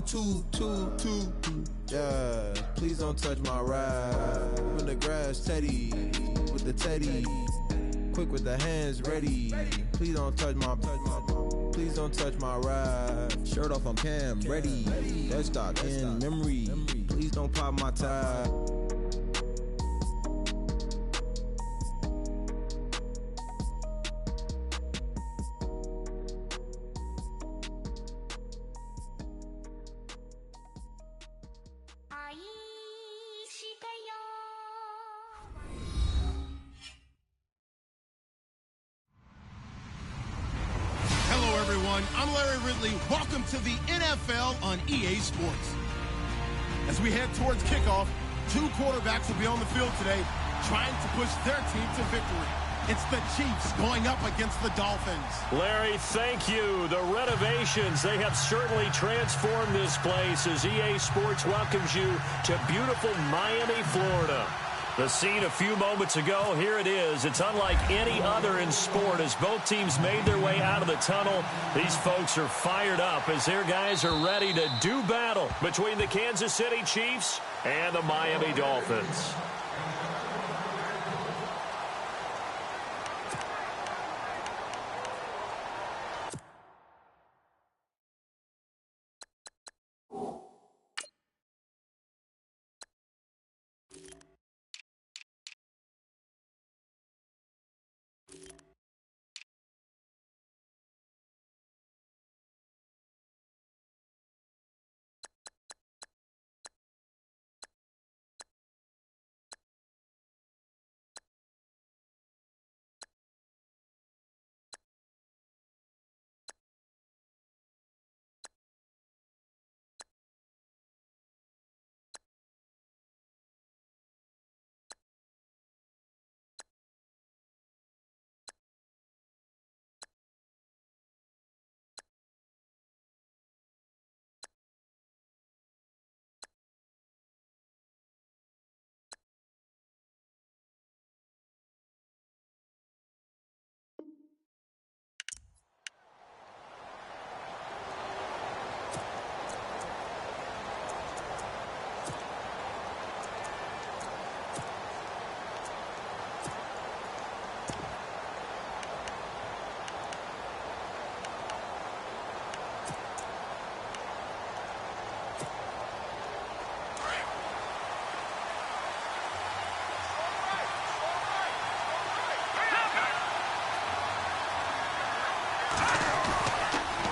Two. Yeah, please don't touch my ride. In the grass, Teddy, with the Teddy. Quick with the hands ready. Please don't touch my ride. Shirt off on cam, ready. Dead stock in memory. Please don't pop my tie. I'm Larry Ridley. Welcome to the NFL on EA Sports. As we head towards kickoff, two quarterbacks will be on the field today trying to push their team to victory. It's the Chiefs going up against the Dolphins. Larry, thank you. The renovations, they have certainly transformed this place as EA Sports welcomes you to beautiful Miami, Florida. The scene a few moments ago, here it is. It's unlike any other in sport as both teams made their way out of the tunnel. These folks are fired up as their guys are ready to do battle between the Kansas City Chiefs and the Miami Dolphins.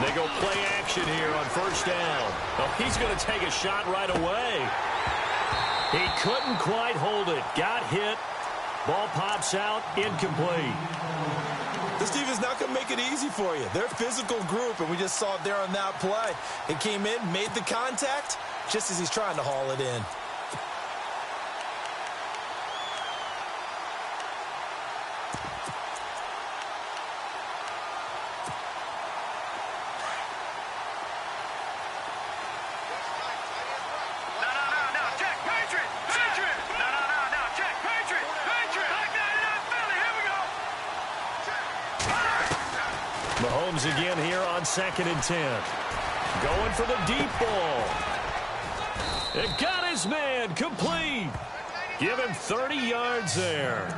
They go play action here on first down. Oh, he's going to take a shot right away. He couldn't quite hold it. Got hit. Ball pops out. Incomplete. This defense not going to make it easy for you. They're a physical group, and we just saw it there on that play. It came in, made the contact, just as he's trying to haul it in. Mahomes again here on 2nd and 10. Going for the deep ball. It got his man complete. Give him 30 yards there.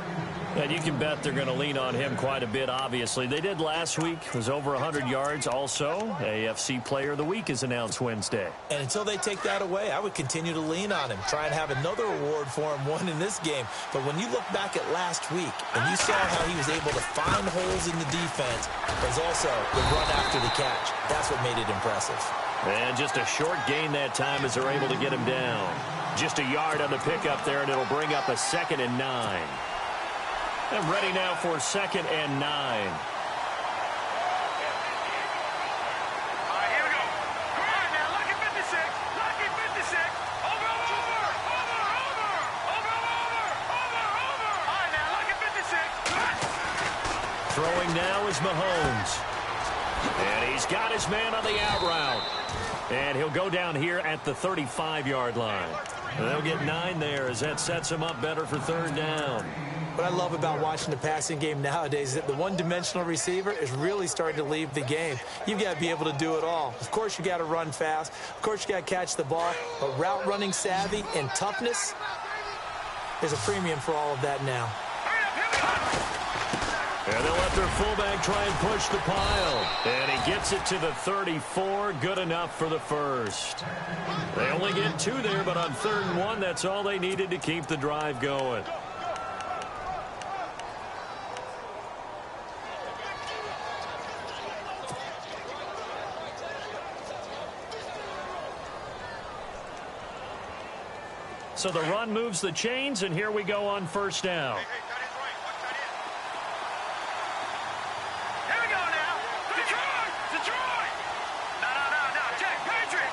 And you can bet they're going to lean on him quite a bit, obviously. They did last week. It was over 100 yards also. AFC Player of the Week is announced Wednesday. And until they take that away, I would continue to lean on him. Try and have another award for him, one in this game. But when you look back at last week, and you saw how he was able to find holes in the defense, there's also the run after the catch. That's what made it impressive. And just a short gain that time as they're able to get him down. Just a yard on the pickup there, and it'll bring up a 2nd and 9. And ready now for 2nd and 9. All right, here we go. All right, now, lucky 56. Lucky 56. Over. All right, now, lucky 56. Throwing now is Mahomes. And he's got his man on the out route. And he'll go down here at the 35-yard line. And they'll get 9 there as that sets them up better for 3rd down. What I love about watching the passing game nowadays is that the one-dimensional receiver is really starting to leave the game. You've got to be able to do it all. Of course, you got to run fast. Of course, you got to catch the ball. But route running savvy and toughness, there's a premium for all of that now. And they'll let their fullback try and push the pile. And he gets it to the 34. Good enough for the first. They only get 2 there, but on 3rd and 1, that's all they needed to keep the drive going. So the run moves the chains, and here we go on 1st down. Here we go now. Detroit. No. Check. Patriot.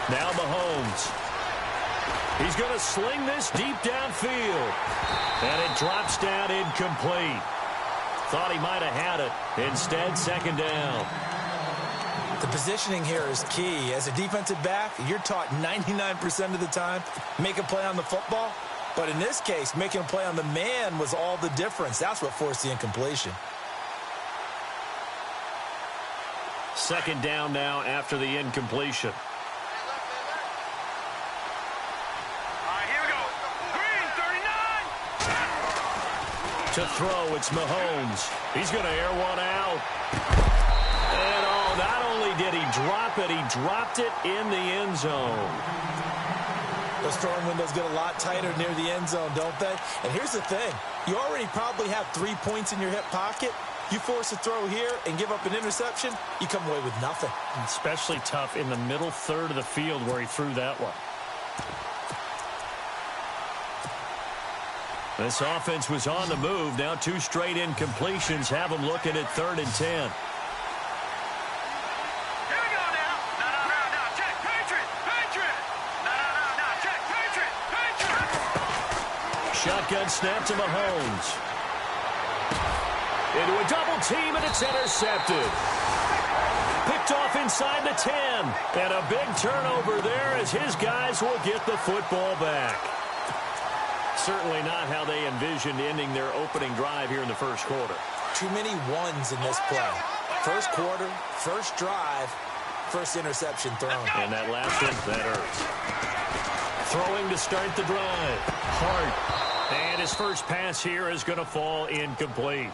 Now Mahomes. He's going to sling this deep downfield. And it drops down incomplete. Thought he might have had it. Instead, 2nd down. The positioning here is key. As a defensive back, you're taught 99% of the time, make a play on the football. But in this case, making a play on the man was all the difference. That's what forced the incompletion. 2nd down now after the incompletion. All right, here we go. Green, 39. To throw, it's Mahomes. He's going to air one out. And not only did he drop it, he dropped it in the end zone. Those throwing windows get a lot tighter near the end zone, don't they? And here's the thing. You already probably have 3 points in your hip pocket. You force a throw here and give up an interception, you come away with nothing. Especially tough in the middle third of the field where he threw that one. This offense was on the move. Now 2 straight incompletions have them looking at 3rd and 10. Shotgun snap to Mahomes. Into a double team, and it's intercepted. Picked off inside the 10. And a big turnover there as his guys will get the football back. Certainly not how they envisioned ending their opening drive here in the 1st quarter. Too many ones in this play. 1st quarter, 1st drive, 1st interception thrown. And that last one, that hurts. Throwing to start the drive. Hart. And his first pass here is going to fall incomplete.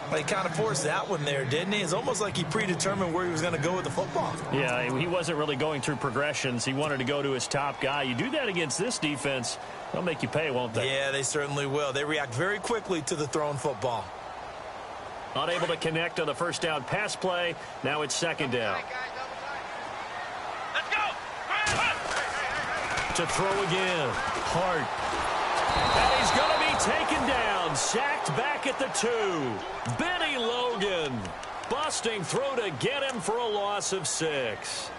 Well, he kind of forced that one there, didn't he? It's almost like he predetermined where he was going to go with the football. Yeah, he wasn't really going through progressions. He wanted to go to his top guy. You do that against this defense, they'll make you pay, won't they? Yeah, they certainly will. They react very quickly to the thrown football. Unable to connect on the 1st down pass play. Now it's 2nd down. Let's go. To throw again. Hart. And he's going to be taken down. Sacked back at the 2. Benny Logan busting through to get him for a loss of 6.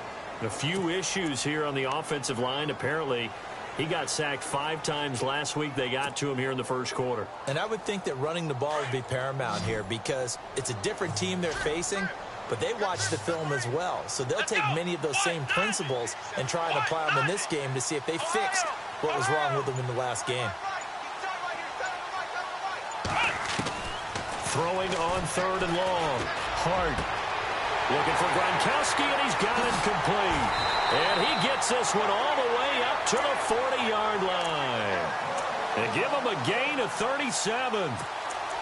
A few issues here on the offensive line. Apparently, he got sacked 5 times last week. They got to him here in the 1st quarter. And I would think that running the ball would be paramount here because it's a different team they're facing, but they watch the film as well. So they'll take many of those same principles and try and apply them in this game to see if they fixed what was wrong with them in the last game. Throwing on 3rd and long. Hart looking for Gronkowski, and he's got it complete. And he gets this one all the way up to the 40-yard line. And give him a gain of 37.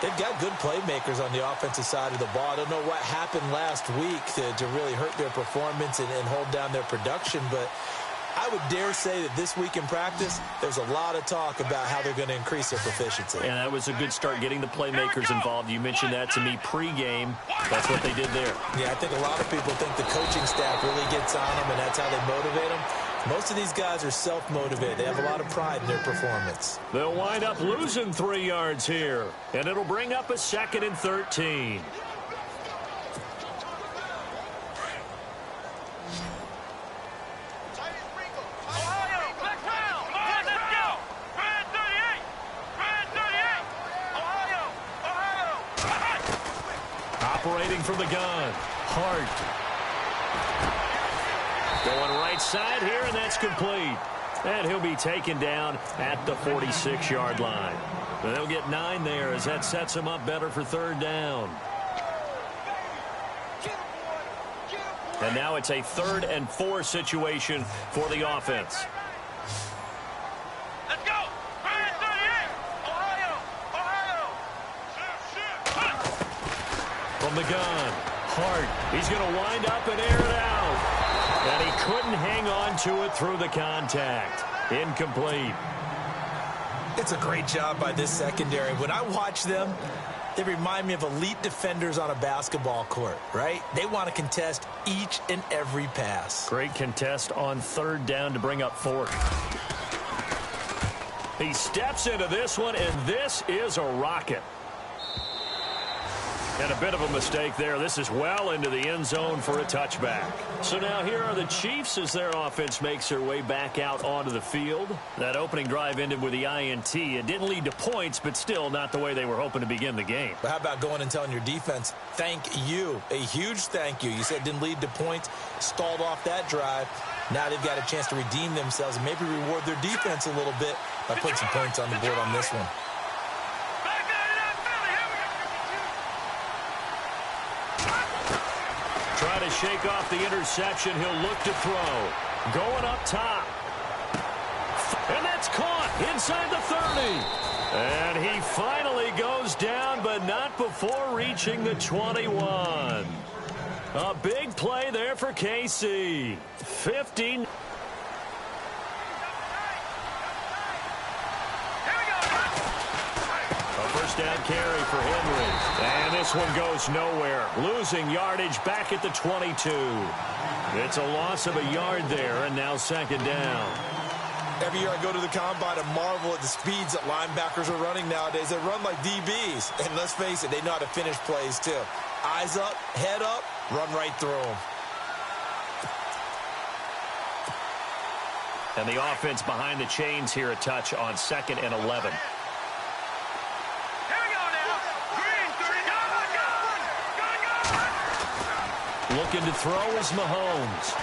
They've got good playmakers on the offensive side of the ball. I don't know what happened last week to really hurt their performance and hold down their production, but I would dare say that this week in practice, there's a lot of talk about how they're going to increase their proficiency. And that was a good start getting the playmakers involved. You mentioned that to me pregame. That's what they did there. Yeah, I think a lot of people think the coaching staff really gets on them, and that's how they motivate them. Most of these guys are self-motivated. They have a lot of pride in their performance. They'll wind up losing 3 yards here, and it'll bring up a 2nd and 13. Operating from the gun. Hart. Going right outside here, and that's complete. And he'll be taken down at the 46-yard line. They'll get 9 there as that sets him up better for third down. And now it's a 3rd and 4 situation for the offense. Let's go! 38! Ohio! From the gun, Hart. He's going to wind up and air it out. And he couldn't hang on to it through the contact. Incomplete. It's a great job by this secondary. When I watch them, they remind me of elite defenders on a basketball court, right? They want to contest each and every pass. Great contest on 3rd down to bring up 4th. He steps into this one, and this is a rocket. And a bit of a mistake there. This is well into the end zone for a touchback. So now here are the Chiefs as their offense makes their way back out onto the field. That opening drive ended with the INT. It didn't lead to points, but still not the way they were hoping to begin the game. But how about going and telling your defense, thank you, a huge thank you. You said it didn't lead to points, stalled off that drive. Now they've got a chance to redeem themselves and maybe reward their defense a little bit by putting some points on the board on this one. Try to shake off the interception. He'll look to throw. Going up top. And that's caught inside the 30. And he finally goes down, but not before reaching the 21. A big play there for KC. 15. Down carry for Henry. And this one goes nowhere. Losing yardage back at the 22. It's a loss of a yard there, and now 2nd down. Every year I go to the combine and marvel at the speeds that linebackers are running nowadays. They run like DBs. And let's face it, they know how to finish plays too. Eyes up, head up, run right through them. And the offense behind the chains here a touch on 2nd and 11. Looking to throw is Mahomes.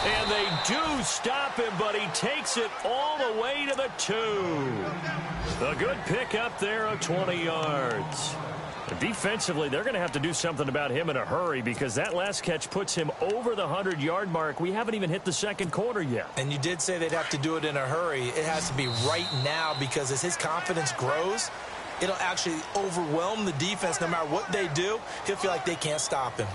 And they do stop him, but he takes it all the way to the 2. A good pick up there of 20 yards. Defensively, they're going to have to do something about him in a hurry because that last catch puts him over the 100-yard mark. We haven't even hit the 2nd quarter yet. And you did say they'd have to do it in a hurry. It has to be right now because as his confidence grows, it'll actually overwhelm the defense. No matter what they do, he'll feel like they can't stop him.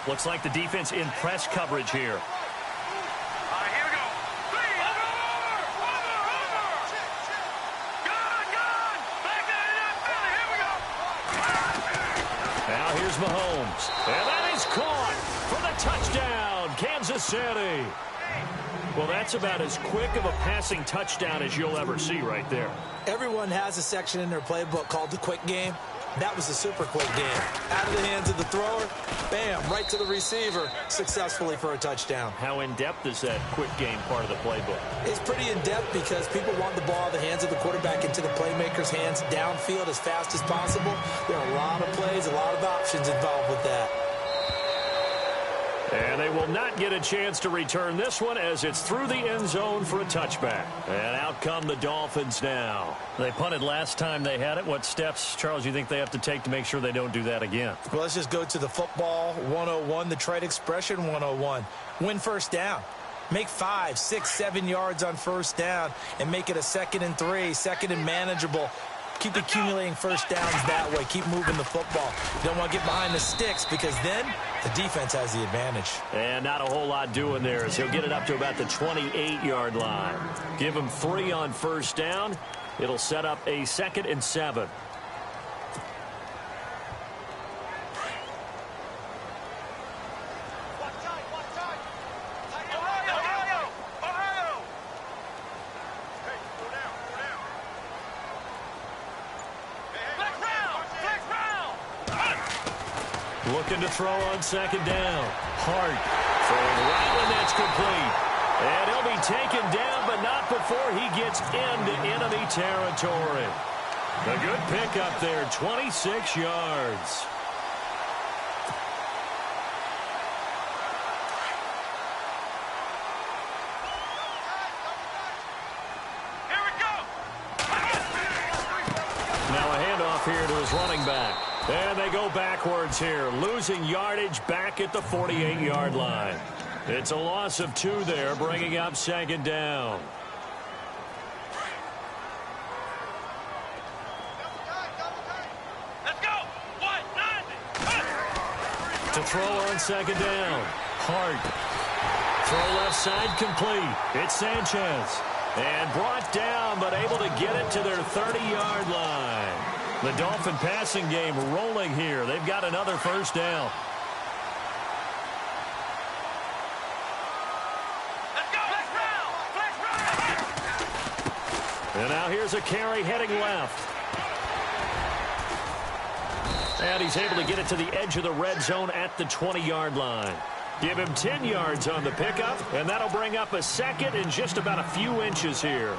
Looks like the defense in press coverage here. Here we go. Gun! Back there, here we go. Now here's Mahomes. And that is caught for the touchdown, Kansas City. Well, that's about as quick of a passing touchdown as you'll ever see right there. Everyone has a section in their playbook called the quick game. That was a super quick game. Out of the hands of the thrower, bam, right to the receiver, successfully for a touchdown. How in-depth is that quick game part of the playbook? It's pretty in-depth because people want the ball out of the hands of the quarterback into the playmaker's hands downfield as fast as possible. There are a lot of plays, a lot of options involved with that. And they will not get a chance to return this one as it's through the end zone for a touchback. And out come the Dolphins now. They punted last time they had it. What steps, Charles, you think they have to take to make sure they don't do that again? Well, let's just go to the football 101, the trade expression 101. Win first down. Make 5, 6, 7 yards on first down and make it a 2nd and 3, 2nd and manageable. Keep accumulating first downs that way. Keep moving the football. You don't want to get behind the sticks because then the defense has the advantage. And not a whole lot doing there as he'll get it up to about the 28-yard line. Give him 3 on first down. It'll set up a 2nd and 7. Looking to throw on 2nd down. Hart throwing right when that's complete. And he'll be taken down, but not before he gets into enemy territory. A good pickup there, 26 yards. Here we go. Now a handoff here to his running back. And they go backwards here, losing yardage back at the 48-yard line. It's a loss of 2 there, bringing up second down. Let's go. 1-9. To throw on second down. Hart. Throw left side complete. It's Sanchez. And brought down, but able to get it to their 30-yard line. The Dolphin passing game rolling here. They've got another first down. Let's go. Flex round. And now here's a carry heading left. And he's able to get it to the edge of the red zone at the 20-yard line. Give him 10 yards on the pickup, and that'll bring up a second in just about a few inches here.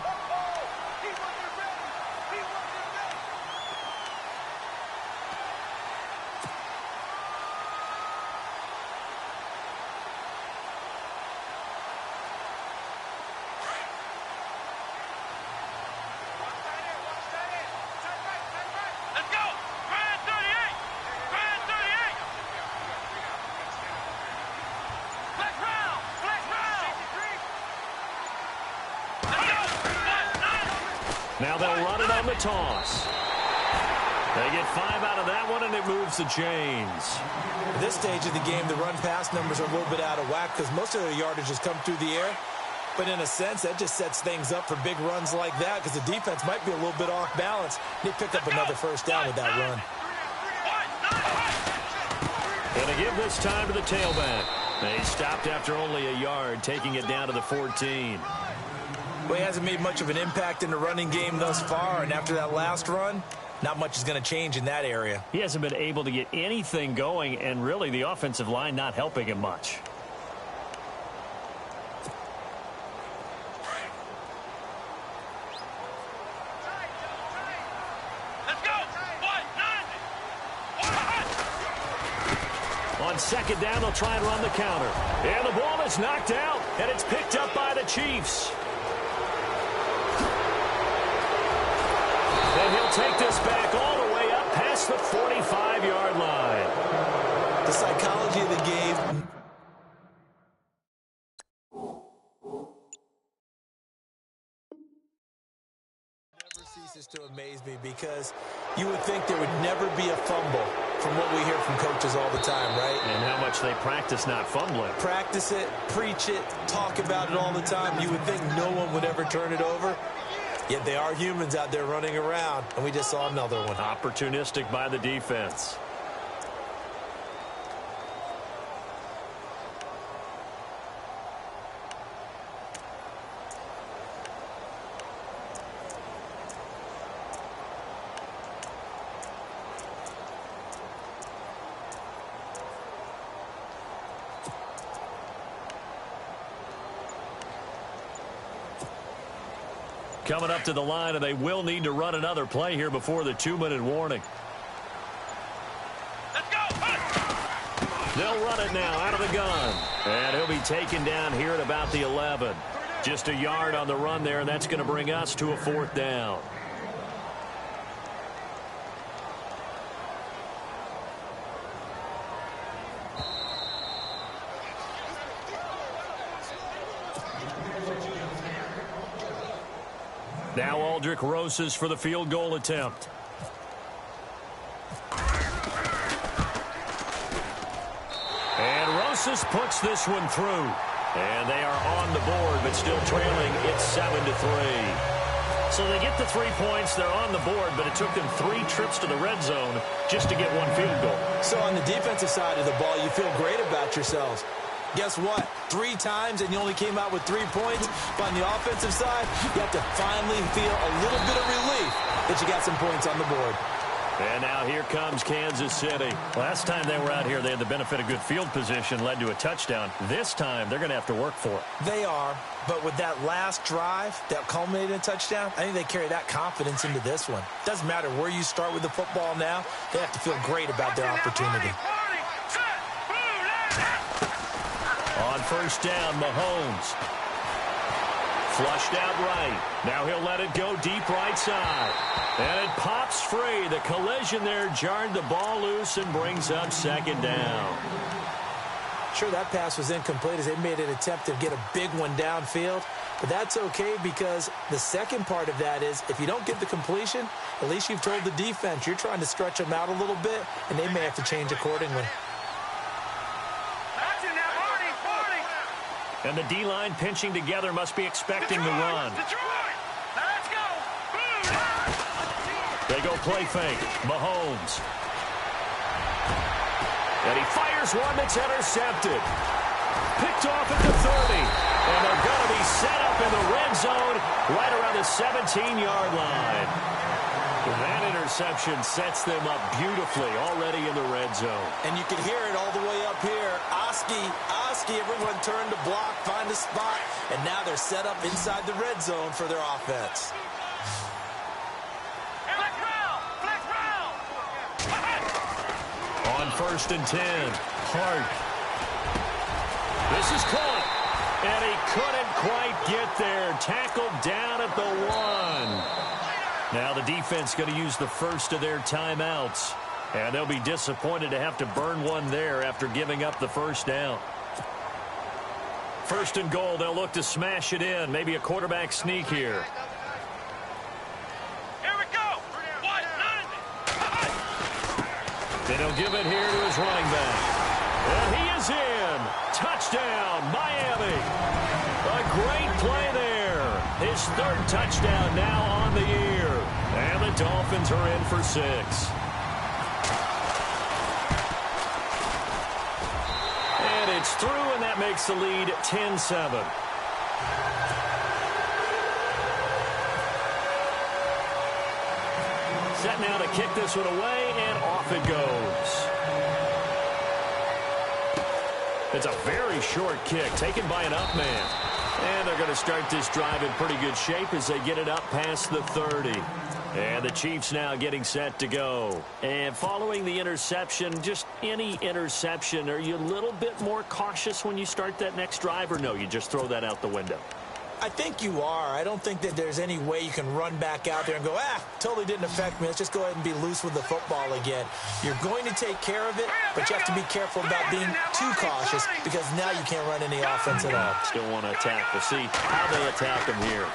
Let's go. Grind 38. Grind 38. Flex round. Flex round. Let's go. 1-9. Now they'll run it on the toss. They get 5 out of that one, and it moves the chains. At this stage of the game, the run-pass numbers are a little bit out of whack because most of their yardage has come through the air. But in a sense, that just sets things up for big runs like that because the defense might be a little bit off balance. They pick up another first down with that run. 1-9. Going to give this time to the tailback. They stopped after only a yard, taking it down to the 14. Well, he hasn't made much of an impact in the running game thus far, and after that last run, not much is going to change in that area. He hasn't been able to get anything going, and really the offensive line not helping him much. Let's go. 1-9. On second down, they'll try and run the counter. And the ball is knocked out, and it's picked up by the Chiefs. And he'll take this back all the way up past the 45-yard line. The psychology of the game. Never ceases to amaze me because you would think there would never be a fumble from what we hear from coaches all the time, right? And how much they practice not fumbling. Practice it, preach it, talk about it all the time. You would think no one would ever turn it over. Yet they are humans out there running around, and we just saw another one. Opportunistic by the defense. Coming up to the line, and they will need to run another play here before the 2-minute warning. Let's go. They'll run it now out of the gun. And he'll be taken down here at about the 11. Just a yard on the run there, and that's going to bring us to a 4th down. Now Aldrick Rosas for the field goal attempt. And Rosas puts this one through. And they are on the board, but still trailing. It's 7-3. So they get the 3 points. They're on the board, but it took them 3 trips to the red zone just to get 1 field goal. So on the defensive side of the ball, you feel great about yourselves. Guess what? 3 times and you only came out with 3 points. But on the offensive side, you have to finally feel a little bit of relief that you got some points on the board. And now here comes Kansas City. Last time they were out here, they had the benefit of good field position, led to a touchdown. This time, they're going to have to work for it. They are, but with that last drive that culminated in a touchdown, I think they carry that confidence into this one. Doesn't matter where you start with the football now, they have to feel great about their opportunity. On first down, Mahomes. Flushed out right. Now he'll let it go deep right side. And it pops free. The collision there jarred the ball loose and brings up second down. Sure, that pass was incomplete as they made an attempt to get a big one downfield. But that's okay because the second part of that is if you don't get the completion, at least you've told the defense you're trying to stretch them out a little bit, and they may have to change accordingly. And the D-line pinching together must be expecting the run. They go play fake. Mahomes. And he fires one that's intercepted. Picked off at the 30. And they're going to be set up in the red zone right around the 17-yard line. That interception sets them up beautifully already in the red zone. And you can hear it all the way up here. Oski, everyone turned to block, find a spot, and now they're set up inside the red zone for their offense. On first and 10, Hart. This is caught, and he couldn't quite get there. Tackled down at the 1. Now the defense going to use the first of their timeouts, and they'll be disappointed to have to burn one there after giving up the first down. First and goal, they'll look to smash it in. Maybe a quarterback sneak here. Here we go. Then he'll give it here to his running back. And he is in. Touchdown, Miami. A great play there. His third touchdown now on the year. And the Dolphins are in for 6. And it's through, and that makes the lead 10-7. Set now to kick this one away, and off it goes. It's a very short kick taken by an up man. And they're going to start this drive in pretty good shape as they get it up past the 30. And the Chiefs now getting set to go. And following the interception, just any interception, are you a little bit more cautious when you start that next drive, or no, you just throw that out the window? I think you are. I don't think that there's any way you can run back out there and go, totally didn't affect me. Let's just go ahead and be loose with the football again. You're going to take care of it, but you have to be careful about being too cautious because now you can't run any offense at all. Still want to attack. We'll see how they attack him here.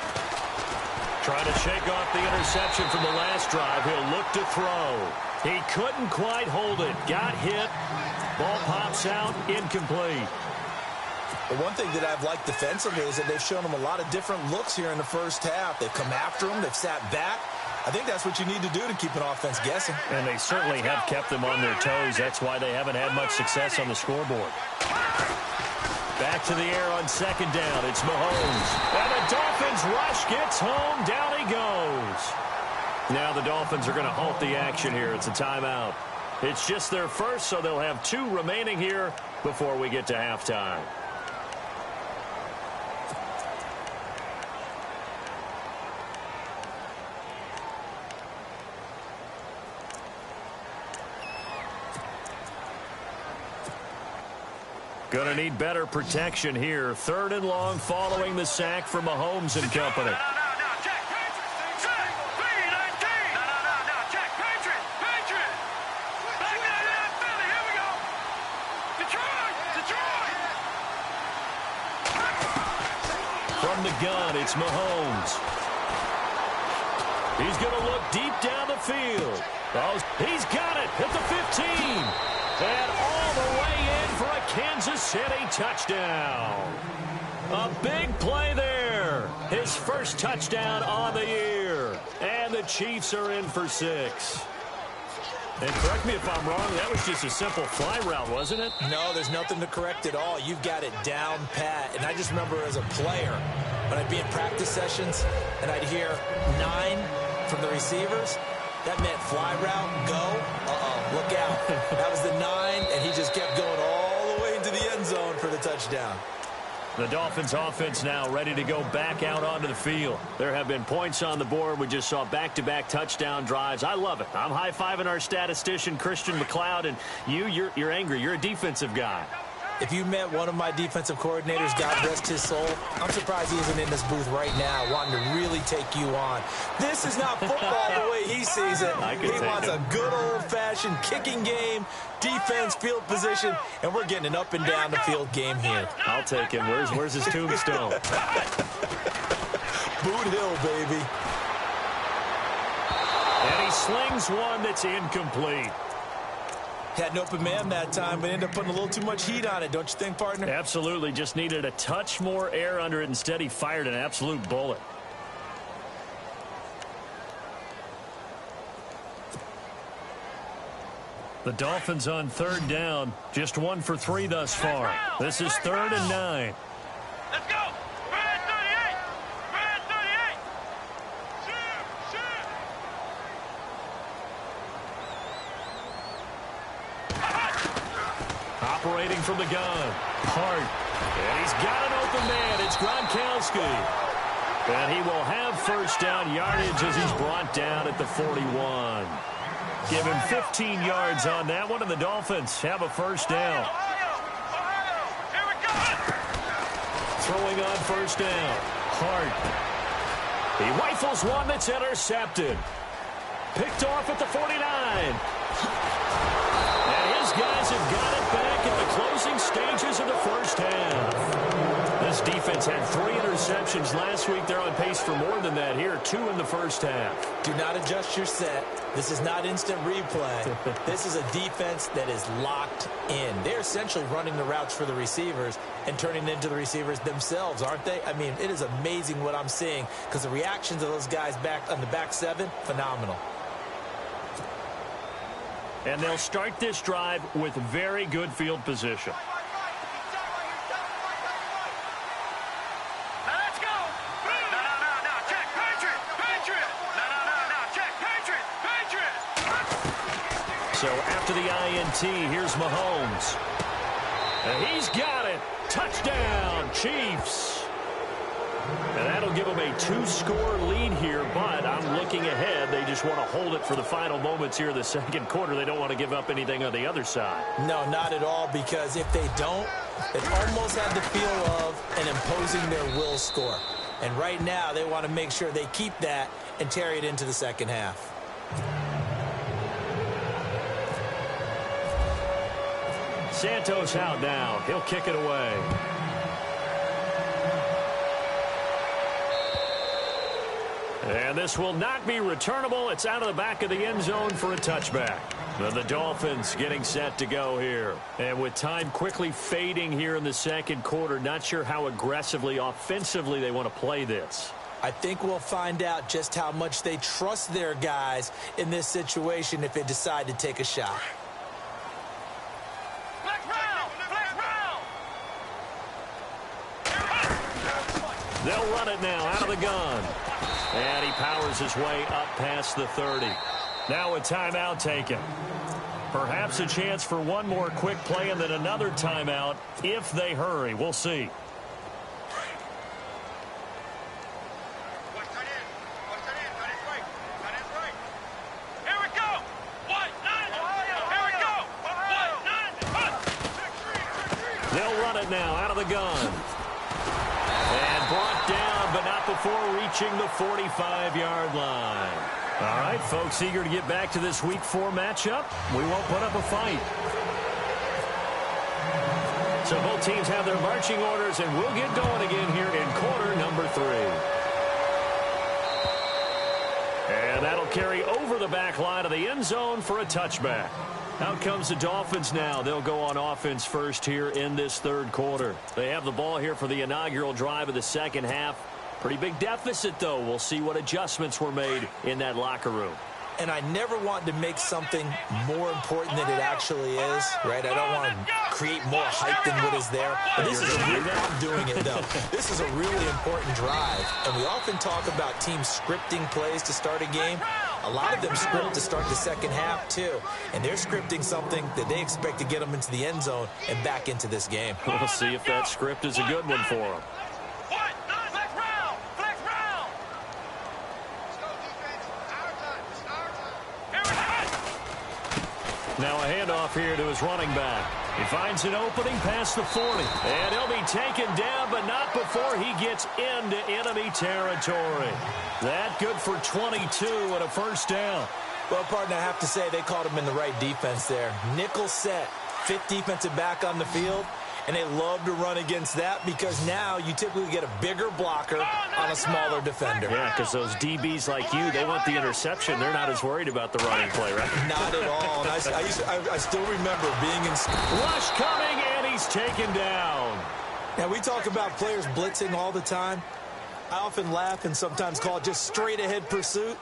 Trying to shake off the interception from the last drive. He'll look to throw. He couldn't quite hold it. Got hit. Ball pops out. Incomplete. The one thing that I've liked defensively is that they've shown them a lot of different looks here in the first half. They've come after them. They've sat back. I think that's what you need to do to keep an offense guessing. And they certainly have kept them on their toes. That's why they haven't had much success on the scoreboard. Back to the air on second down. It's Mahomes. And the Dolphins rush gets home. Down he goes. Now the Dolphins are going to halt the action here. It's a timeout. It's just their first, so they'll have 2 remaining here before we get to halftime. Going to need better protection here. 3rd and long following the sack from Mahomes and company. Check, Patriot. Back there, Philly, here we go. Detroit. From the gun, it's Mahomes. He's going to look deep down the field. Oh, he's got it at the 15. And all the way in for a Kansas City touchdown. A big play there. His first touchdown on the year. And the Chiefs are in for 6. And correct me if I'm wrong, that was just a simple fly route, wasn't it? No, there's nothing to correct at all. You've got it down pat. And I just remember as a player, when I'd be in practice sessions and I'd hear 9 from the receivers, That meant fly route, go. Look out. That was the 9, and he just kept going all the way into the end zone for the touchdown. The Dolphins offense now ready to go back out onto the field. There have been points on the board. We just saw back-to-back touchdown drives. I love it. I'm high-fiving our statistician, Christian McLeod, and you're angry. You're a defensive guy. If you met one of my defensive coordinators, God rest his soul, I'm surprised he isn't in this booth right now wanting to really take you on. This is not football the way he sees it. He wants a good old-fashioned kicking game, defense, field position, and we're getting an up-and-down-the-field game here. I'll take him. Where's his tombstone? Boot Hill, baby. And he slings one that's incomplete. Had an open man that time, but ended up putting a little too much heat on it, don't you think, partner? Absolutely. Just needed a touch more air under it. Instead, he fired an absolute bullet. The Dolphins on 3rd down. Just 1 for 3 thus far. This is 3rd and 9. Let's go. Red 38. Red 38. Shoot. Operating from the gun. Hart. And he's got an open man. It's Gronkowski. And he will have 1st down yardage as he's brought down at the 41. Give him 15 yards on that one, and the Dolphins have a 1st down. Here we go. Throwing on 1st down. Hart. He rifles one that's intercepted. Picked off at the 49. And his guys have got it back in the closing stages of the 1st half. This defense had 3 interceptions last week. They're on pace for more than that here. 2 in the 1st half. Do not adjust your set. This is not instant replay. This is a defense that is locked in. They're essentially running the routes for the receivers and turning it into the receivers themselves, aren't they? I mean, it is amazing what I'm seeing because the reactions of those guys back on the back 7, phenomenal. And they'll start this drive with very good field position. So after the INT, here's Mahomes. And he's got it. Touchdown, Chiefs. And that'll give them a 2-score lead here, but I'm looking ahead. They just want to hold it for the final moments here in the 2nd quarter. They don't want to give up anything on the other side. No, not at all, because if they don't, it almost had the feel of an imposing their will score. And right now, they want to make sure they keep that and carry it into the 2nd half. Santos out now. He'll kick it away. And this will not be returnable. It's out of the back of the end zone for a touchback. The Dolphins getting set to go here. And with time quickly fading here in the 2nd quarter, not sure how aggressively, offensively they want to play this. I think we'll find out just how much they trust their guys in this situation if they decide to take a shot. They'll run it now out of the gun. And he powers his way up past the 30. Now a timeout taken. Perhaps a chance for one more quick play and then another timeout if they hurry. We'll see. Here we go. They'll run it now out of the gun. And brought down, but not before reaching the 45-yard line. All right, folks, eager to get back to this Week 4 matchup. We won't put up a fight. So both teams have their marching orders, and we'll get going again here in quarter number 3. And that'll carry over the back line of the end zone for a touchback. Out comes the Dolphins now. They'll go on offense first here in this 3rd quarter. They have the ball here for the inaugural drive of the 2nd half. Pretty big deficit, though. We'll see what adjustments were made in that locker room. And I never want to make something more important than it actually is, right? I don't want to create more hype than what is there. But this is I'm doing it, though. This is a really important drive. And we often talk about teams scripting plays to start a game. A lot of them script to start the second half, too. And they're scripting something that they expect to get them into the end zone and back into this game. We'll see if that script is a good one for them. Flex round! Flex round! Now a handoff here to his running back. He finds an opening past the 40. And he'll be taken down, but not before he gets into enemy territory. That good for 22 and a first down. Well, partner, I have to say they caught him in the right defense there. Nickel set, fifth defensive back on the field. And they love to run against that because now you typically get a bigger blocker on a smaller defender. Yeah, because those DBs like you, they want the interception. They're not as worried about the running play, right? Not at all. And I still remember being in school. Rush coming, and he's taken down. Now, we talk about players blitzing all the time. I often laugh and sometimes call it just straight-ahead pursuit.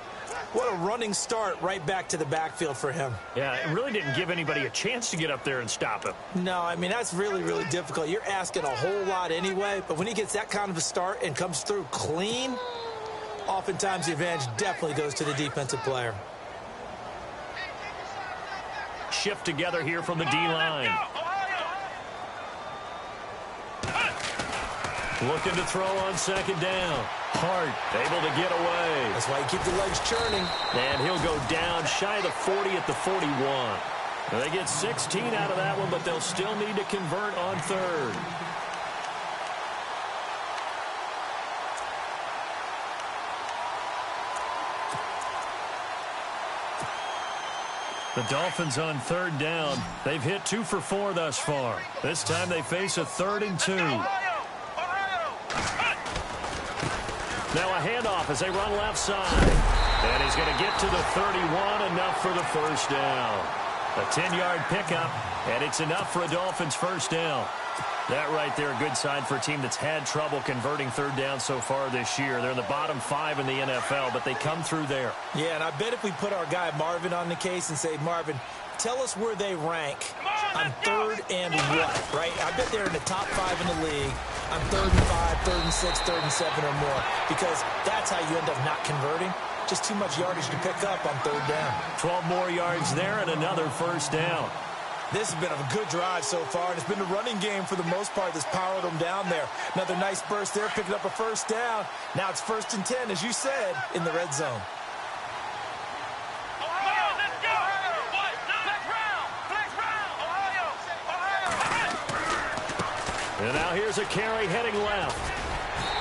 What a running start right back to the backfield for him. Yeah, it really didn't give anybody a chance to get up there and stop him. No, I mean, that's really, really difficult. You're asking a whole lot anyway, but when he gets that kind of a start and comes through clean, oftentimes the advantage definitely goes to the defensive player. Shift together here from the D-line. Looking to throw on second down. Hart able to get away. That's why you keep the legs churning. And he'll go down shy of the 40 at the 41. Now they get 16 out of that one, but they'll still need to convert on third. The Dolphins on third down. They've hit 2 for 4 thus far. This time they face a 3rd and 2. Now a handoff as they run left side. And he's going to get to the 31, enough for the first down. A 10-yard pickup, and it's enough for a Dolphins first down. That right there, a good sign for a team that's had trouble converting third down so far this year. They're in the bottom 5 in the NFL, but they come through there. Yeah, and I bet if we put our guy Marvin on the case and say, Marvin, tell us where they rank on 3rd and what, right? I bet they're in the top 5 in the league on 3rd and 5, 3rd and 6, 3rd and 7 or more, because that's how you end up not converting. Just too much yardage to pick up on 3rd down. 12 more yards there and another first down. This has been a good drive so far, and it's been the running game for the most part that's powered them down there. Another nice burst there, picking up a first down. Now it's 1st and 10, as you said, in the red zone. And now here's a carry heading left.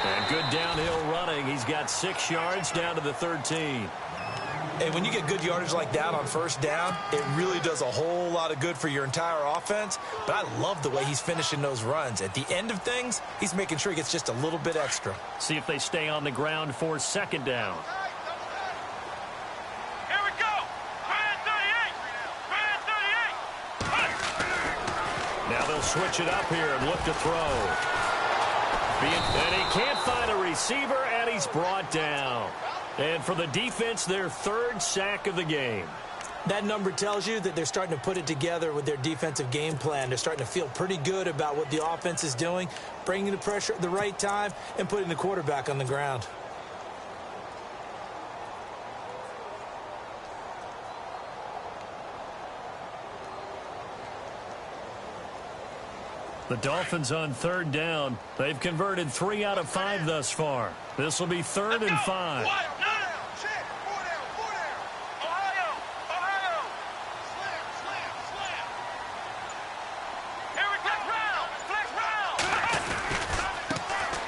And good downhill running. He's got 6 yards down to the 13. And when you get good yardage like that on first down, it really does a whole lot of good for your entire offense. But I love the way he's finishing those runs. At the end of things, he's making sure he gets just a little bit extra. See if they stay on the ground for 2nd down. Here we go. Brand 38. Now they'll switch it up here and look to throw. And he can't find a receiver, and he's brought down. And for the defense, their 3rd sack of the game. That number tells you that they're starting to put it together with their defensive game plan. They're starting to feel pretty good about what the offense is doing, bringing the pressure at the right time, and putting the quarterback on the ground. The Dolphins on 3rd down. They've converted 3 out of 5 thus far. This will be 3rd and 5.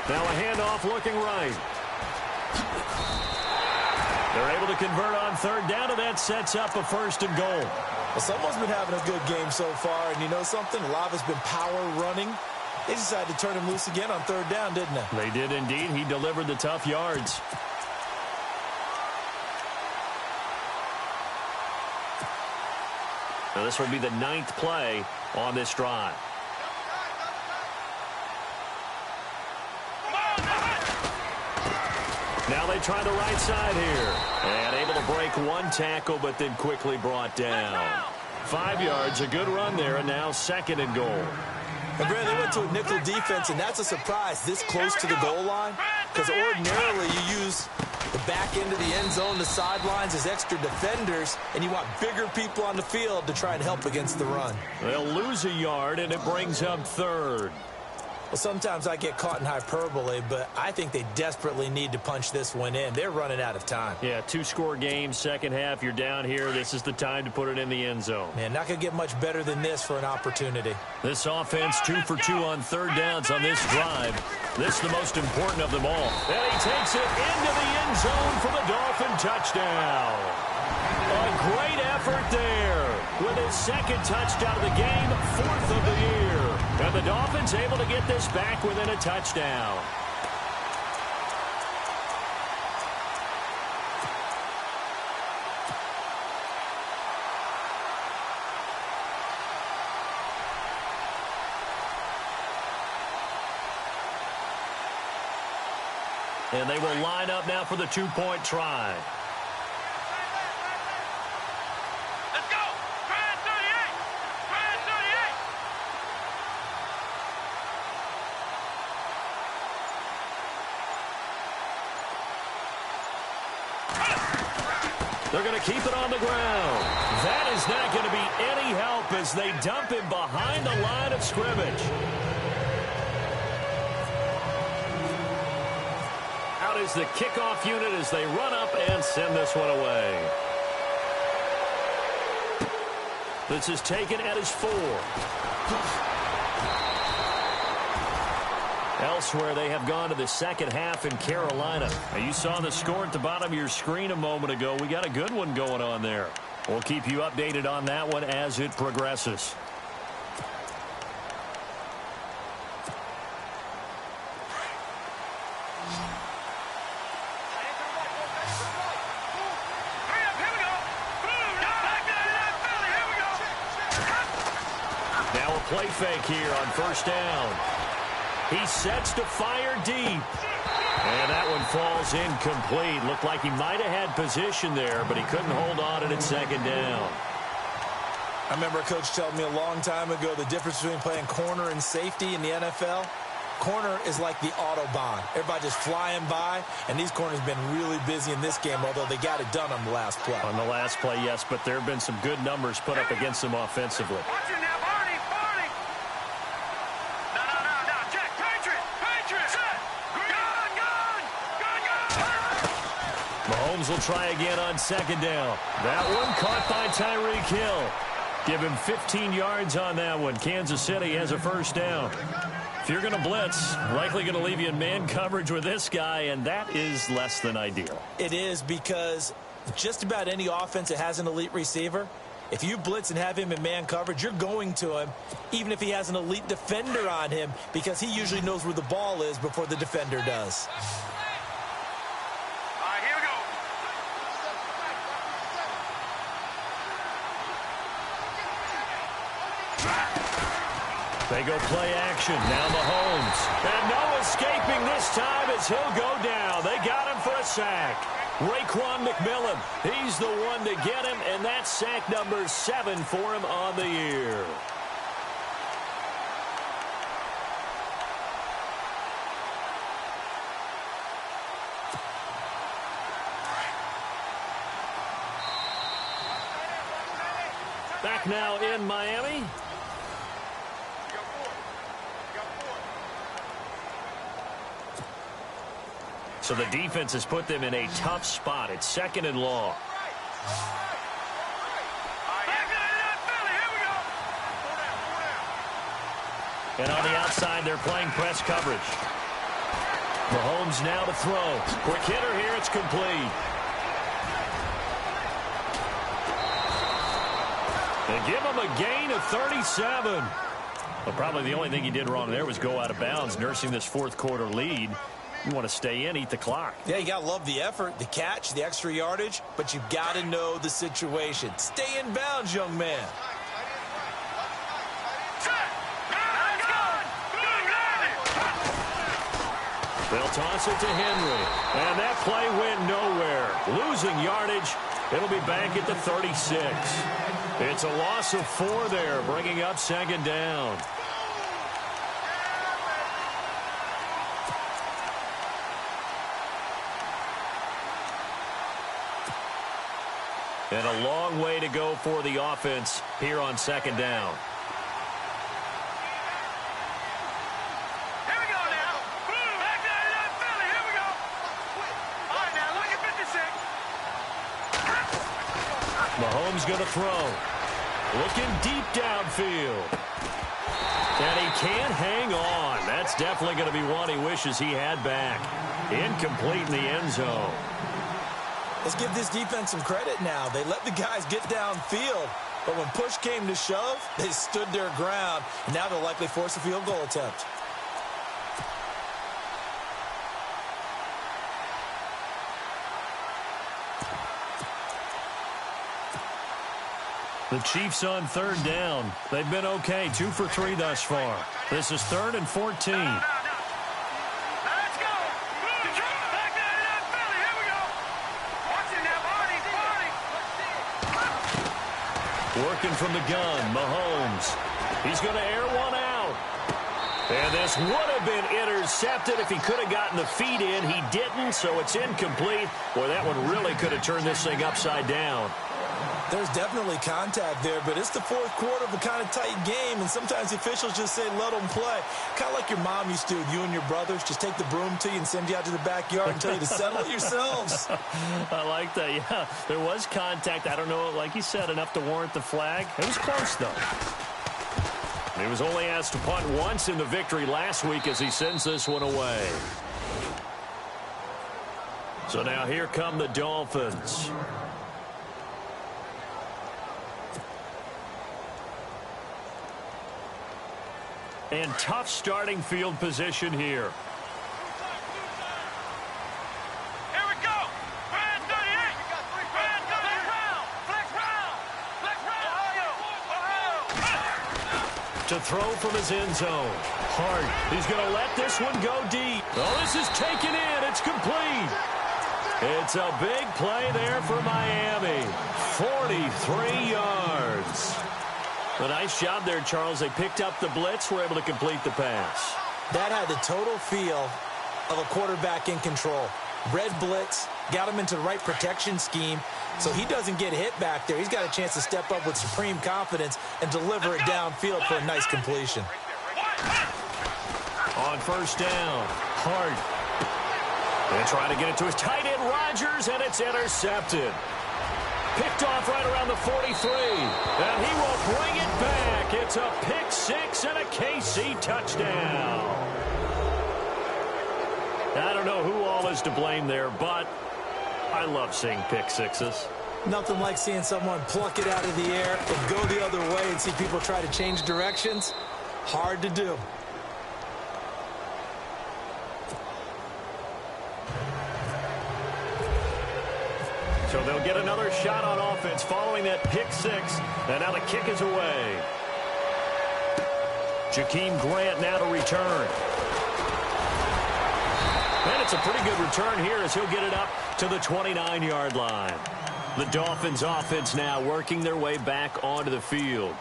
Now a handoff looking right. They're able to convert on 3rd down, and that sets up a 1st and goal. Well, someone's been having a good game so far, and you know something? A lot of it's been power running. They decided to turn him loose again on 3rd down, didn't they? They did indeed. He delivered the tough yards. Now this will be the 9th play on this drive. Now they try the right side here. And able to break 1 tackle, but then quickly brought down. 5 yards, a good run there, and now 2nd and goal. And Brad, they went to a nickel defense, and that's a surprise this close to the goal line, because ordinarily you use The back end of the end zone, the sidelines is extra defenders, and you want bigger people on the field to try and help against the run. They'll lose a yard, and it brings up third. Well, sometimes I get caught in hyperbole, but I think they desperately need to punch this one in. They're running out of time. Yeah, 2-score game, second half, you're down here. This is the time to put it in the end zone. Man, not going to get much better than this for an opportunity. This offense 2 for 2 on third downs on this drive. This is the most important of them all. And he takes it into the end zone for the Dolphin touchdown. A great effort there with his second touchdown of the game, fourth of the year. And the Dolphins able to get this back within a touchdown. And they will line up now for the two-point try. Let's go! Try it 38! Try it 38! They're going to keep it on the ground. That is not going to be any help as they dump him behind the line of scrimmage. Out is the kickoff unit as they run up and send this one away. This is taken at his 4. Elsewhere, they have gone to the second half in Carolina. Now, you saw the score at the bottom of your screen a moment ago. We got a good one going on there. We'll keep you updated on that one as it progresses. Now a play fake here on first down. He sets to fire deep. And that one falls incomplete. Looked like he might have had position there, but he couldn't hold on at second down. I remember a coach telling me a long time ago the difference between playing corner and safety in the NFL. Corner is like the Autobahn. Everybody just flying by, and these corners have been really busy in this game, although they got it done on the last play. On the last play, yes, but there have been some good numbers put up against them offensively. Watch it now, Barney! Barney! No, check! Patriot! Set! Gun! Mahomes will try again on second down. That one caught by Tyreek Hill. Give him 15 yards on that one. Kansas City has a first down. If you're going to blitz, likely going to leave you in man coverage with this guy, and that is less than ideal. It is, because just about any offense that has an elite receiver, if you blitz and have him in man coverage, you're going to him, even if he has an elite defender on him, because he usually knows where the ball is before the defender does. All right, here we go. They go play action. Now Mahomes. And no escaping this time as he'll go down. They got him for a sack. Raekwon McMillan, he's the one to get him, and that's sack number 7 for him on the year. Back now in Miami. So the defense has put them in a tough spot. It's second and long. And on the outside, they're playing press coverage. Mahomes now to throw. Quick hitter here, it's complete. They give him a gain of 37. Well, probably the only thing he did wrong there was go out of bounds, nursing this fourth quarter lead. You want to stay in, eat the clock. Yeah, you got to love the effort, the catch, the extra yardage, but you got to know the situation. Stay in bounds, young man. They'll toss it to Henry, and that play went nowhere. Losing yardage, it'll be back at the 36. It's a loss of 4 there, bringing up second down. And a long way to go for the offense here on second down. Here we go now. Back there in Philly. Here we go. All right, now look at 56. Mahomes going to throw. Looking deep downfield. And he can't hang on. That's definitely going to be one he wishes he had back. Incomplete in the end zone. Let's give this defense some credit now. They let the guys get downfield, but when push came to shove, they stood their ground, and now they'll likely force a field goal attempt. The Chiefs on third down. They've been okay, 2 for 3 thus far. This is 3rd and 14. Let's go. Back there in Philly. Here we go. Watch it now, Barney. Working from the gun, Mahomes. He's going to air one out. And this would have been intercepted if he could have gotten the feet in. He didn't, so it's incomplete. Boy, that one really could have turned this thing upside down. There's definitely contact there, but it's the fourth quarter of a kind of tight game, and sometimes the officials just say, let them play. Kind of like your mom used to, you and your brothers, just take the broom to you and send you out to the backyard and tell you to settle it yourselves. I like that, yeah. There was contact. I don't know, like you said, enough to warrant the flag. It was close, though. He was only asked to punt once in the victory last week as he sends this one away. So now here come the Dolphins. And tough starting field position here. Here we go. Brand 38. Brand 38. Flex round. Flex round. To throw from his end zone. Hart. He's going to let this one go deep. Oh, this is taken in. It's complete. It's a big play there for Miami. 43 yards. A nice job there, Charles. They picked up the blitz, were able to complete the pass. That had the total feel of a quarterback in control. Red blitz, got him into the right protection scheme, so he doesn't get hit back there. He's got a chance to step up with supreme confidence and deliver it downfield for a nice completion. On first down, Hart. They try to get it to his tight end, Rodgers, and it's intercepted. Picked off right around the 43, and he will bring it back. It's a pick six and a KC touchdown. I don't know who all is to blame there, but I love seeing pick sixes. Nothing like seeing someone pluck it out of the air and go the other way and see people try to change directions. Hard to do. So they'll get another shot on offense following that pick six. And now the kick is away. Jakeem Grant now to return. And it's a pretty good return here as he'll get it up to the 29-yard line. The Dolphins offense now working their way back onto the field.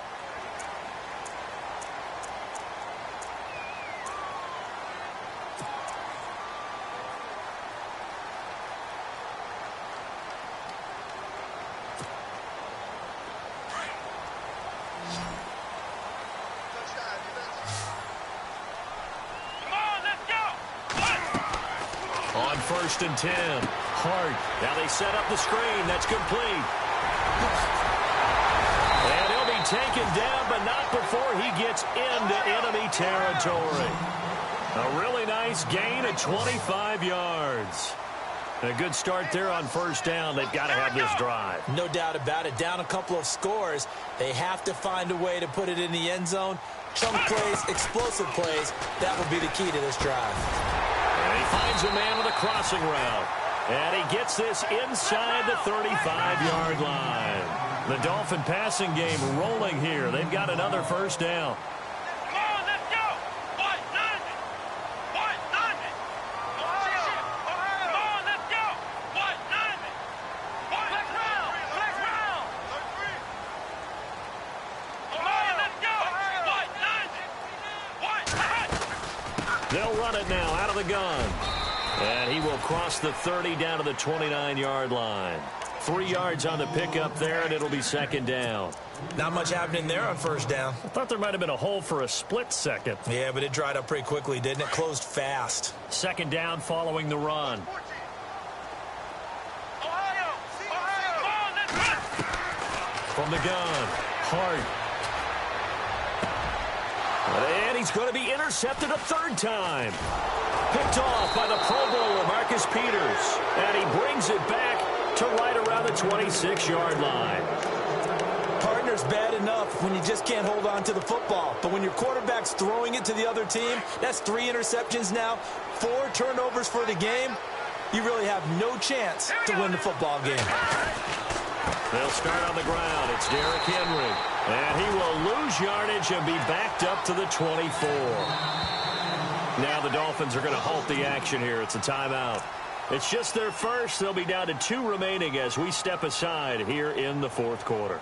First and 10. Hart. Now they set up the screen. That's complete. And he'll be taken down, but not before he gets into enemy territory. A really nice gain of 25 yards. A good start there on first down. They've got to have this drive. No doubt about it. Down a couple of scores. They have to find a way to put it in the end zone. Chunk plays, explosive plays. That will be the key to this drive. And he finds a man with a crossing route. And he gets this inside the 35-yard line. The Dolphin passing game rolling here. They've got another first down. Come on, let's go. What? Nothing. What? Nothing. Come on, let's go. What? Nothing. What? Flex round. Flex round. Come on, let's go. What? Nothing. What? They'll run it now out of the gun. And he will cross the 30 down to the 29-yard line. 3 yards on the pickup there, and it'll be second down. Not much happening there on first down. I thought there might have been a hole for a split second. Yeah, but it dried up pretty quickly, didn't it? Closed fast. Second down following the run. From the gun, Hart. And he's going to be intercepted a third time. Picked off by the Pro Bowler, Marcus Peters. And he brings it back to right around the 26-yard line. Partner's bad enough when you just can't hold on to the football. But when your quarterback's throwing it to the other team, that's 3 interceptions now, 4 turnovers for the game. You really have no chance to win the football game. They'll start on the ground. It's Derrick Henry. And he will lose yardage and be backed up to the 24. Now the Dolphins are going to halt the action here. It's a timeout. It's just their first. They'll be down to 2 remaining as we step aside here in the fourth quarter.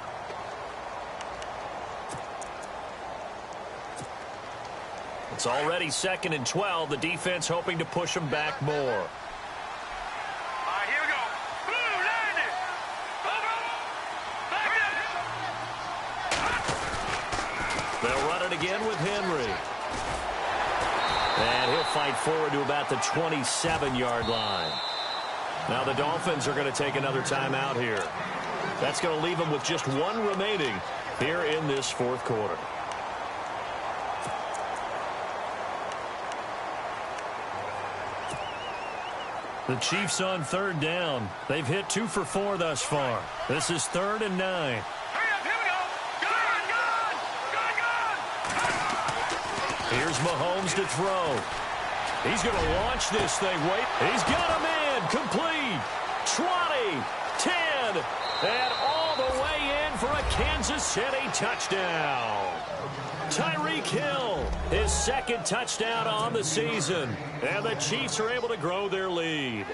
It's already 2nd and 12. The defense hoping to push them back more. They'll run it again with Henry. And he'll fight forward to about the 27-yard line. Now the Dolphins are going to take another timeout here. That's going to leave them with just 1 remaining here in this fourth quarter. The Chiefs on third down. They've hit 2 for 4 thus far. This is 3rd and 9. Here's Mahomes to throw. He's going to launch this thing. Wait. He's got a man. Complete. 20. 10. And all the way in for a Kansas City touchdown. Tyreek Hill, his 2nd touchdown on the season. And the Chiefs are able to grow their lead.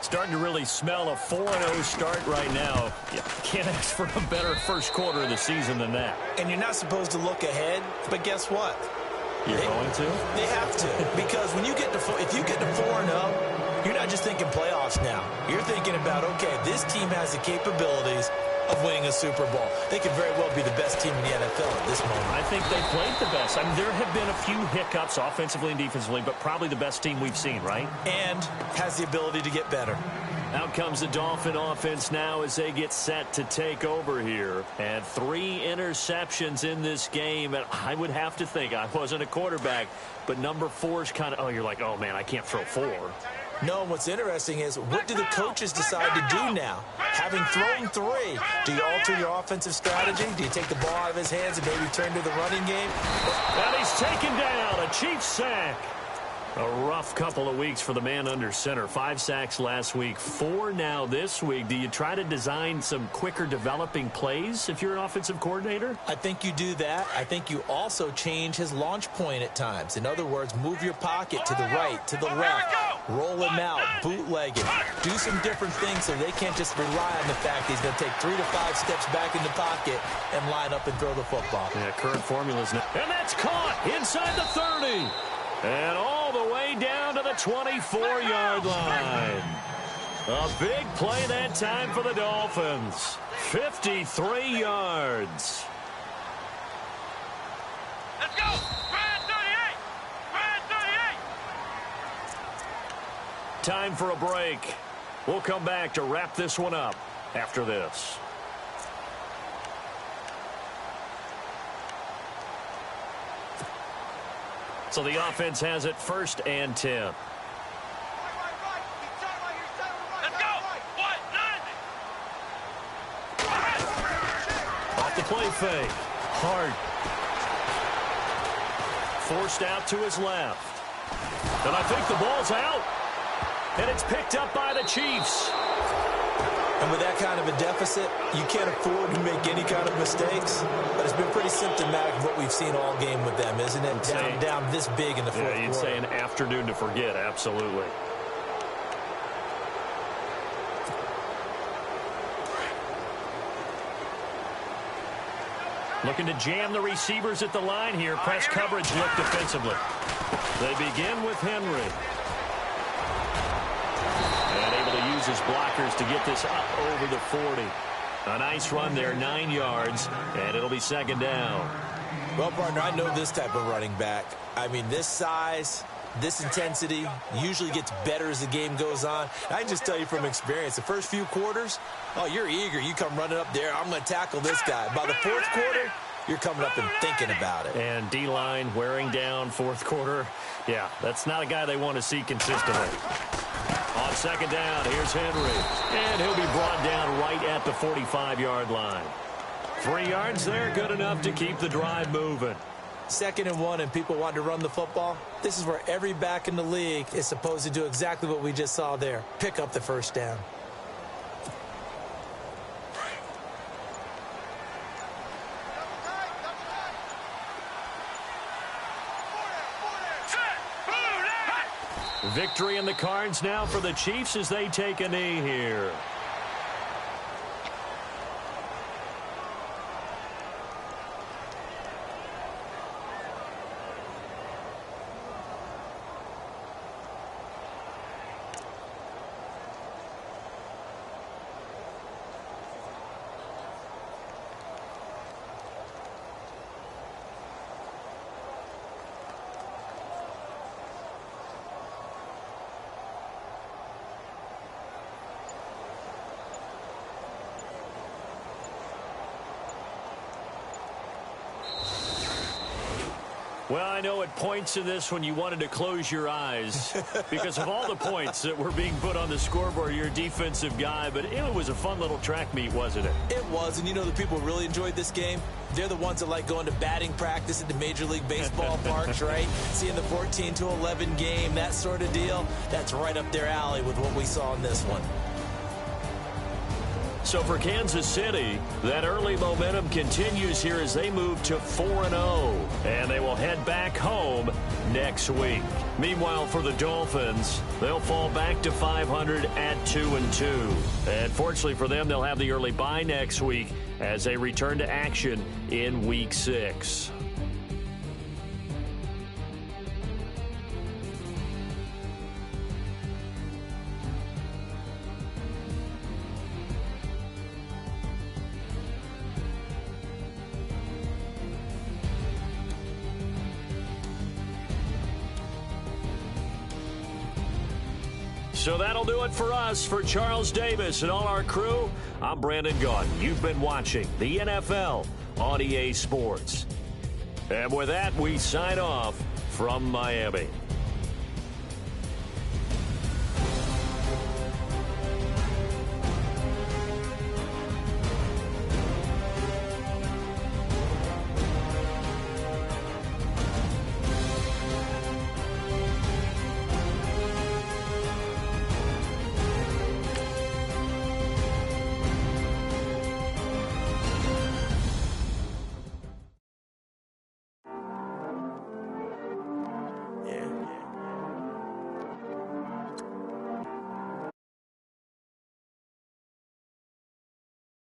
Starting to really smell a 4-0 start right now. You can't ask for a better first quarter of the season than that. And you're not supposed to look ahead, but guess what? You're going to? They have to. Because when you get to if you get to 4-0, you're not just thinking playoffs now. You're thinking about, okay, this team has the capabilities of winning a Super Bowl. They could very well be the best team in the NFL at this moment. I think they played the best. I mean, there have been a few hiccups offensively and defensively, but probably the best team we've seen, right? And has the ability to get better. Out comes the Dolphin offense now as they get set to take over here. And 3 interceptions in this game. And I would have to think, I wasn't a quarterback, but number 4 is kind of, oh, you're like, oh, man, I can't throw 4. No, what's interesting is, what do the coaches decide to do now? Having thrown 3, do you alter your offensive strategy? Do you take the ball out of his hands and maybe turn to the running game? And he's taken down. A Chiefs sack. A rough couple of weeks for the man under center. 5 sacks last week, 4 now this week. Do you try to design some quicker developing plays if you're an offensive coordinator? I think you do that. I think you also change his launch point at times. In other words, move your pocket to the right, to the left, roll him out, bootleg it. Do some different things so they can't just rely on the fact he's going to take 3 to 5 steps back in the pocket and line up and throw the football. Yeah, current formulas now. And that's caught inside the 30. And all the way down to the 24-yard line. A big play that time for the Dolphins. 53 yards. Let's go. Brad 38. Brad 38. Time for a break. We'll come back to wrap this one up after this. So the offense has it 1st and 10. Let's go. Off the play fake. Hart. Forced out to his left. And I think the ball's out. And it's picked up by the Chiefs. And with that kind of a deficit, you can't afford to make any kind of mistakes. But it's been pretty symptomatic of what we've seen all game with them, isn't it? Down this big in the fourth quarter. Yeah, you'd say an afternoon to forget, absolutely. Looking to jam the receivers at the line here. Press coverage look defensively. They begin with Henry. And able to use his blockers to get this up over the 40. A nice run there, 9 yards, and it'll be second down. Well, partner, I know this type of running back. I mean, this size, this intensity usually gets better as the game goes on. I can just tell you from experience, the first few quarters, oh, you're eager. You come running up there, I'm going to tackle this guy. By the fourth quarter, you're coming up and thinking about it. And D-line wearing down fourth quarter. Yeah, that's not a guy they want to see consistently. On second down, here's Henry. And he'll be brought down right at the 45-yard line. 3 yards there, good enough to keep the drive moving. 2nd and 1, and people want to run the football. This is where every back in the league is supposed to do exactly what we just saw there. Pick up the first down. Victory in the cards now for the Chiefs as they take a knee here. Well, I know at points in this when you wanted to close your eyes because of all the points that were being put on the scoreboard. You're a defensive guy, but it was a fun little track meet, wasn't it? It was, and you know the people who really enjoyed this game? They're the ones that like going to batting practice at the Major League Baseball parks, right? Seeing the 14-11 game, that sort of deal. That's right up their alley with what we saw in this one. So for Kansas City, that early momentum continues here as they move to 4-0, and they will head back home next week. Meanwhile, for the Dolphins, they'll fall back to 500 at 2-2. And fortunately for them, they'll have the early bye next week as they return to action in Week 6. So that'll do it for us. For Charles Davis and all our crew, I'm Brandon Gaudin. You've been watching the NFL on EA Sports. And with that, we sign off from Miami.